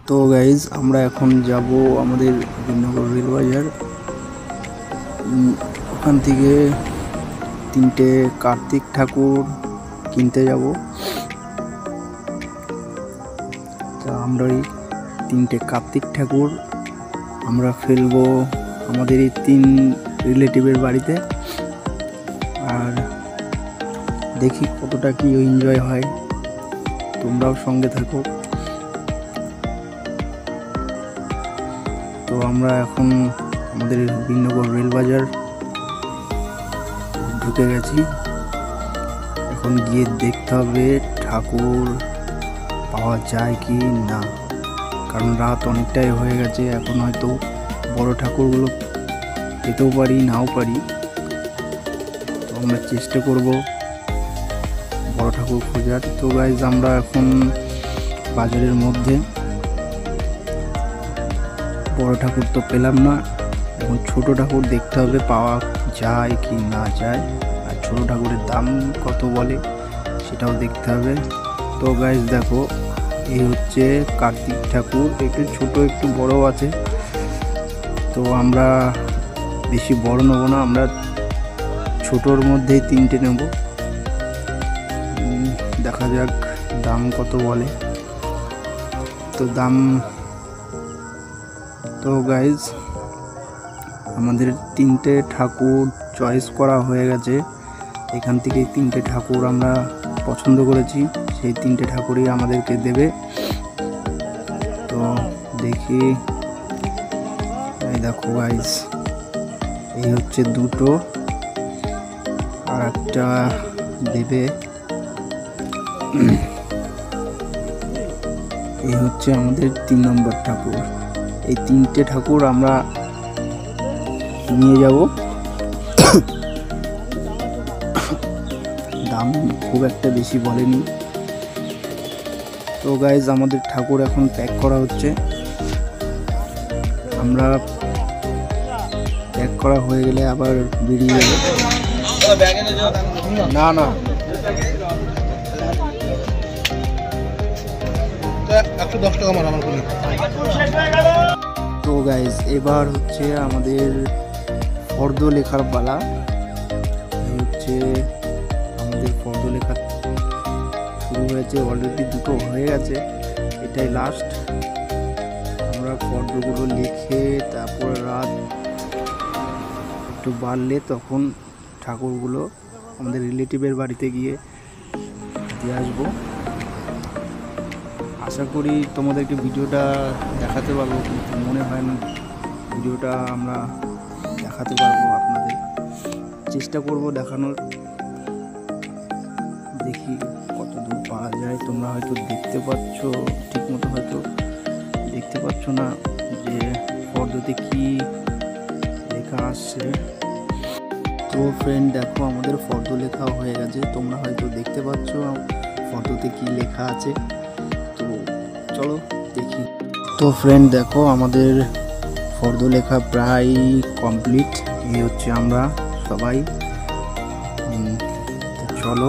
তো গাইজ আমরা এখন যাব আমাদের বিনগর রেল বাজার। ওখান থেকে 3টে কার্তিক ঠাকুর কিনতে যাব। তা আমরা এই 3টে কার্তিক ঠাকুর আমরা ফেলবো আমাদের এই 3 রিলেটিভের বাড়িতে। আর দেখি কতটা কি এনজয় হয়, তোমরাও সঙ্গে থাকো। তো আমরা এখন আমাদের বিনগর রেল বাজার ঢুকে গেছি। এখন গিয়ে দেখতে হবে ঠাকুর পাওয়া যায় কি না, কারণ রাত অনেকটাই হয়ে গেছে। এখন হয়তো বড় ঠাকুরগুলো পেতেও পারি, নাও পারি। তো আমরা চেষ্টা করব বড় ঠাকুর খোঁজার। তো গাইজ আমরা এখন বাজারের মধ্যে, বড় ঠাকুর তো পেলাম না, এখন ছোট ঠাকুর দেখতে হবে পাওয়া যায় কি না যায়, আর ছোট ঠাকুরের দাম কত বলে সেটাও দেখতে হবে। তো গাইজ দেখো, এই হচ্ছে কার্তিক ঠাকুর, একটু ছোট একটু বড় আছে। তো আমরা বেশি বড় নেব না, আমরা ছোটোর মধ্যেই 3টে নেব। দেখা যাক দাম কত বলে। তো গাইজ আমাদের 3টে ঠাকুর চয়েস করা হয়ে গেছে। এখান থেকে 3টে ঠাকুর আমরা পছন্দ করেছি, সেই 3টে ঠাকুরই আমাদেরকে দেবে। তো দেখি, এই দেখো গাইজ, এই হচ্ছে 2টো, আর একটা দেবে। এই হচ্ছে আমাদের 3 নম্বর ঠাকুর। এই 3টে ঠাকুর আমরা নিয়ে যাব। দাম খুব একটা বেশি বলেনি। তো গাইজ আমাদের ঠাকুর এখন প্যাক করা হচ্ছে। আমরা প্যাক করা হয়ে গেলে আবার বেরিয়ে যাবো। না তো গাইজ এবার হচ্ছে আমাদের ফর্দ লেখার পালা। এই হচ্ছে আমাদের ফর্দ লেখা শুরু হয়েছে, অলরেডি 2টো হয়ে গেছে, এটাই লাস্ট। আমরা ফর্দগুলো লিখে তারপর রাত একটু বাড়লে তখন ঠাকুরগুলো আমাদের রিলেটিভের বাড়িতে গিয়ে দিয়ে আসবো। আশা করি তোমাদেরকে ভিডিওটা দেখাতে পারবো, কিন্তু মনে হয় না ভিডিওটা আমরা দেখাতে পারবো আপনাদের। চেষ্টা করব দেখানোর, দেখি কত দূর পাওয়া যায়। তোমরা হয়তো দেখতে পাচ্ছ, ঠিক মতো হয়তো দেখতে পাচ্ছ না যে ফর্দতে কি লেখা আসছে। তো ফ্রেন্ড দেখো, আমাদের ফর্দ লেখা হয়ে গেছে, তোমরা হয়তো দেখতে পাচ্ছ ফর্দতে কি লেখা আছে। তো চলো দেখি। তো ফ্রেন্ড দেখো, আমাদের ফর্দ লেখা প্রায় কমপ্লিট। এই হচ্ছে আমরা সবাই, চলো।